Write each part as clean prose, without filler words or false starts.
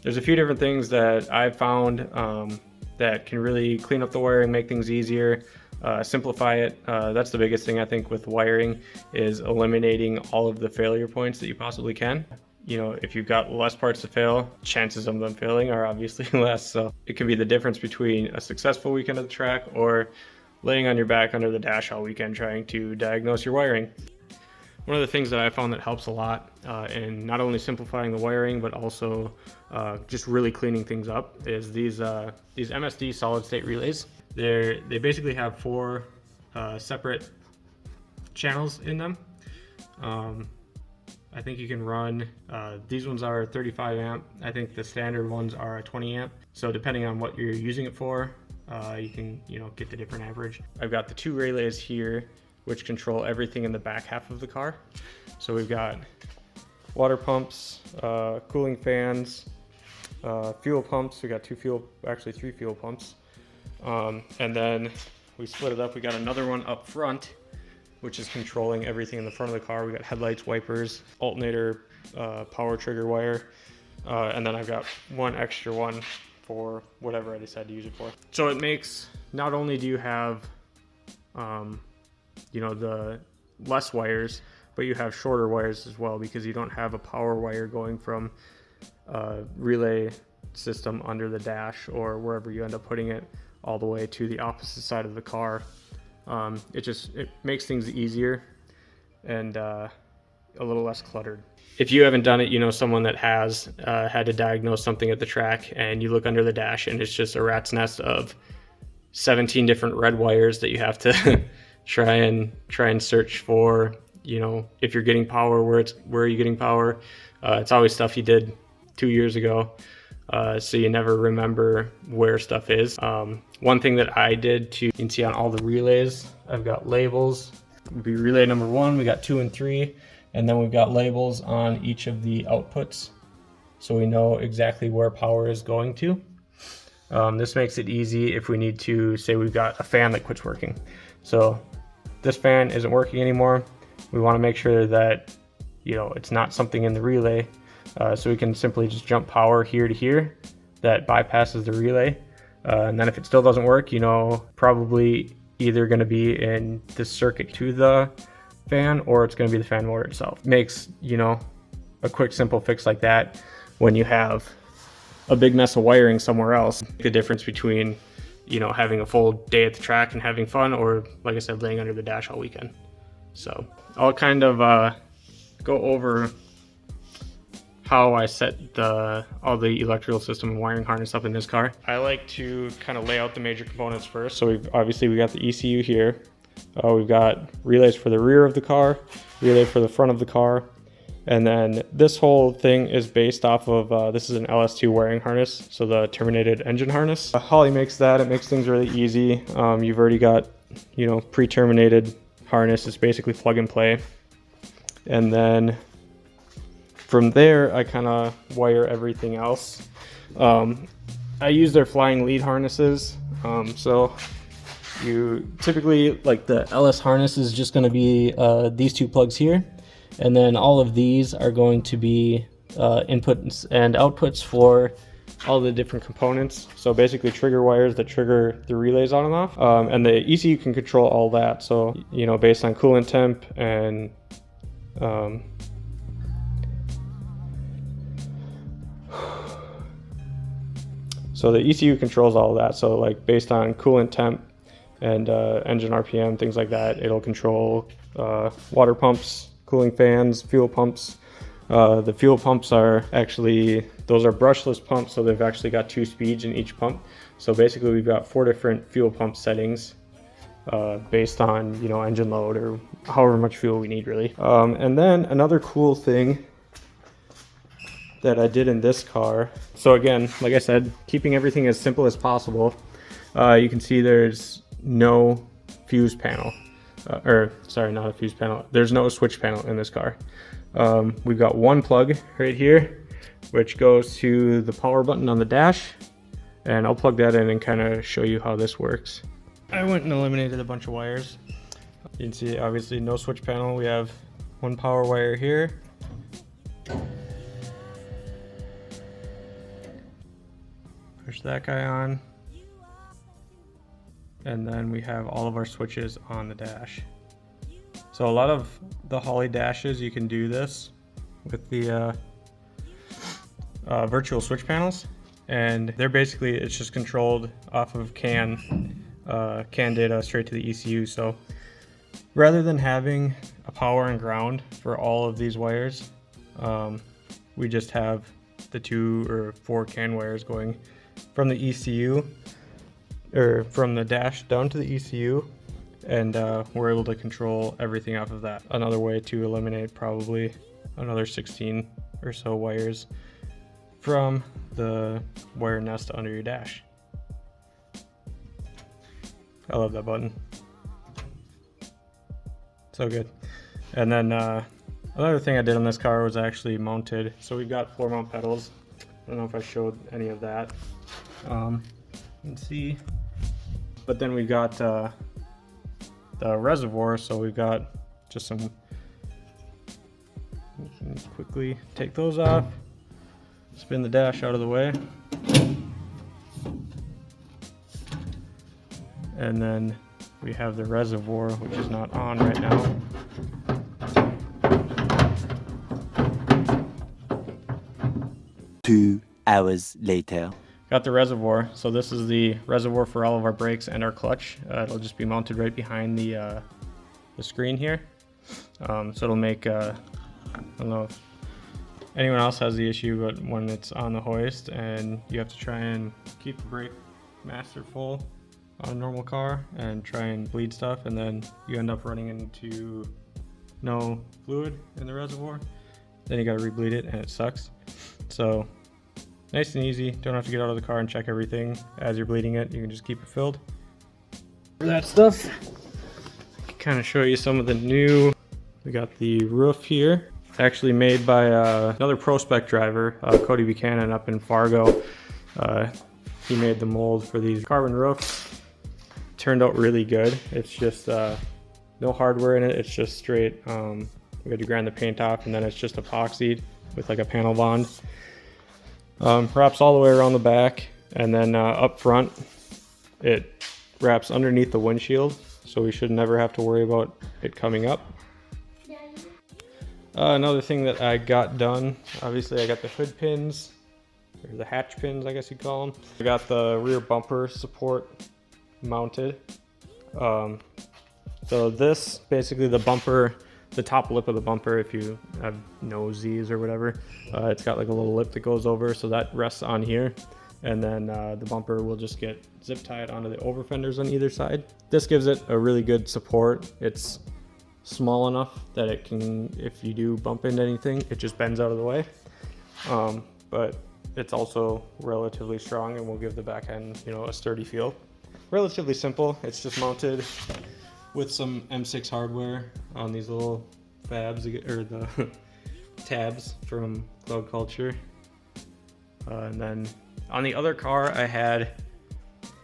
There's a few different things that I've found that can really clean up the wiring, make things easier, simplify it. That's the biggest thing I think with wiring, is eliminating all of the failure points that you possibly can. You know, if you've got less parts to fail, chances of them failing are obviously less. So it can be the difference between a successful weekend at the track or laying on your back under the dash all weekend trying to diagnose your wiring. One of the things that I found that helps a lot in not only simplifying the wiring but also just really cleaning things up is these MSD solid state relays. They basically have 4 separate channels in them. I think you can run, these ones are 35 amp. I think the standard ones are 20 amp. So depending on what you're using it for, you can get the different average. I've got the 2 relays here which control everything in the back half of the car. So we've got water pumps, cooling fans, fuel pumps. We got 3 fuel pumps. And then we split it up. We got another one up front, which is controlling everything in the front of the car. We got headlights, wipers, alternator, power trigger wire. And then I've got one extra one for whatever I decide to use it for. So it makes, not only do you have, the less wires, but you have shorter wires as well, because you don't have a power wire going from a relay system under the dash or wherever you end up putting it all the way to the opposite side of the car. It makes things easier and a little less cluttered. If you haven't done it, someone that has had to diagnose something at the track, and you look under the dash and it's just a rat's nest of 17 different red wires that you have to try and search for, if you're getting power, where are you getting power? It's always stuff you did 2 years ago, so you never remember where stuff is. One thing that I did you can see on all the relays, I've got labels. It would be relay number 1, we got 2 and 3, and then we've got labels on each of the outputs, so we know exactly where power is going to. This makes it easy if we need to, say we've got a fan that quits working. So this fan isn't working anymore. We want to make sure that, it's not something in the relay. So we can simply just jump power here to here that bypasses the relay. And then if it still doesn't work, probably either going to be in the circuit to the fan, or it's going to be the fan motor itself. Makes, a quick, simple fix like that when you have a big mess of wiring somewhere else. The difference between, having a full day at the track and having fun, or like I said, laying under the dash all weekend. So I'll kind of go over how I set all the electrical system and wiring harness up in this car. I like to kind of lay out the major components first. So we got the ECU here. We've got relays for the rear of the car, relay for the front of the car, and then this whole thing is based off of, this is an LS2 wiring harness, so the terminated engine harness. Holly makes that. It makes things really easy. You've already got, pre-terminated harness. It's basically plug and play. And then from there, I kind of wire everything else. I use their flying lead harnesses. So you typically, like the LS harness is just going to be these 2 plugs here. And then all of these are going to be inputs and outputs for all the different components. So basically trigger wires that trigger the relays on and off. And the ECU can control all that. So, based on coolant temp and so the ECU controls all of that. So like based on coolant temp and engine RPM, things like that, it'll control water pumps, cooling fans, fuel pumps. The fuel pumps are actually, those are brushless pumps, so they've actually got 2 speeds in each pump. So basically we've got 4 different fuel pump settings based on, engine load or however much fuel we need really. And then another cool thing that I did in this car. So again, like I said, keeping everything as simple as possible. You can see there's no fuse panel. Not a fuse panel. There's no switch panel in this car. We've got one plug right here, which goes to the power button on the dash, and I'll plug that in and kind of show you how this works. I went and eliminated a bunch of wires. You can see obviously no switch panel. We have one power wire here. Push that guy on. And then we have all of our switches on the dash. So a lot of the Holley dashes, you can do this with the virtual switch panels. And they're basically, it's just controlled off of CAN data straight to the ECU. So rather than having a power and ground for all of these wires, we just have the 2 or 4 CAN wires going from the ECU, or from the dash down to the ECU, and we're able to control everything off of that. Another way to eliminate probably another 16 or so wires from the wire nest under your dash. I love that button. So good. And then another thing I did on this car was actually mounted. So we've got floor mount pedals. I don't know if I showed any of that. Let's see. But then we've got the reservoir. So we've got just some. Quickly take those off. Spin the dash out of the way. And then we have the reservoir, which is not on right now. 2 hours later. Got the reservoir. So this is the reservoir for all of our brakes and our clutch. It'll just be mounted right behind the screen here. So it'll make, I don't know if anyone else has the issue, but when it's on the hoist and you have to try and keep the brake master full on a normal car and try and bleed stuff, and then you end up running into no fluid in the reservoir, then you got to rebleed it and it sucks. So nice and easy, don't have to get out of the car and check everything as you're bleeding it. You can just keep it filled for that stuff. Kind of show you some of the new. We got the roof here, actually made by another Pro Spec driver, Cody Buchanan up in Fargo. He made the mold for these carbon roofs. Turned out really good. It's just no hardware in it. It's just straight. We got to grind the paint off, and then it's just epoxied with like a panel bond. Wraps all the way around the back, and then up front, it wraps underneath the windshield, so we should never have to worry about it coming up. Another thing that I got done, obviously I got the hood pins, or the hatch pins, I guess you'd call them. I got the rear bumper support mounted. So this, basically the bumper, the top lip of the bumper, if you have nosies or whatever, it's got like a little lip that goes over, so that rests on here. And then the bumper will just get zip tied onto the over fenders on either side. This gives it a really good support. It's small enough that it can, if you do bump into anything, it just bends out of the way. But it's also relatively strong and will give the back end, you know, a sturdy feel. Relatively simple. It's just mounted with some M6 hardware on these little fabs, or the tabs from Cloud Culture. And then on the other car, I had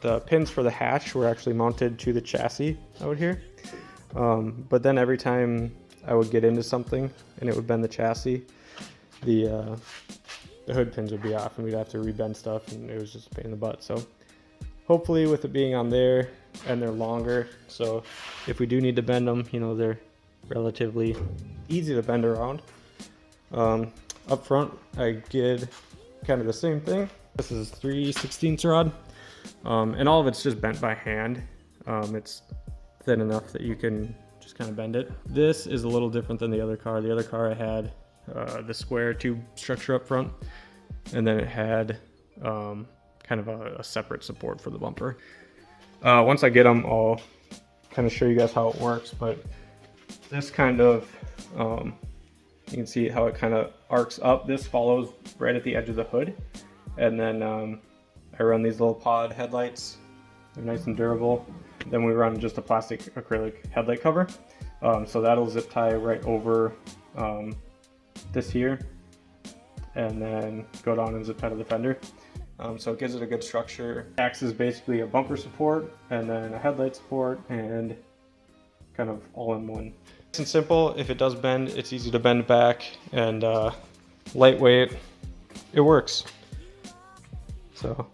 the pins for the hatch were actually mounted to the chassis out here. But then every time I would get into something and it would bend the chassis, the hood pins would be off and we'd have to rebend stuff, and it was just a pain in the butt. So hopefully with it being on there, and they're longer, so if we do need to bend them, you know, they're relatively easy to bend around. Up front, I did kind of the same thing. This is 3/16 rod, and all of it's just bent by hand. It's thin enough that you can just kind of bend it. This is a little different than the other car. The other car I had the square tube structure up front, and then it had kind of a separate support for the bumper. Once I get them, I'll kind of show you guys how it works, but this kind of, you can see how it kind of arcs up. This follows right at the edge of the hood, and then I run these little pod headlights. They're nice and durable. Then we run just a plastic acrylic headlight cover. So that'll zip tie right over this here, and then go down and zip tie to the fender. So it gives it a good structure. Acts is basically a bumper support, and then a headlight support, and kind of all in one. Nice and simple. If it does bend, it's easy to bend back, and lightweight. It works. So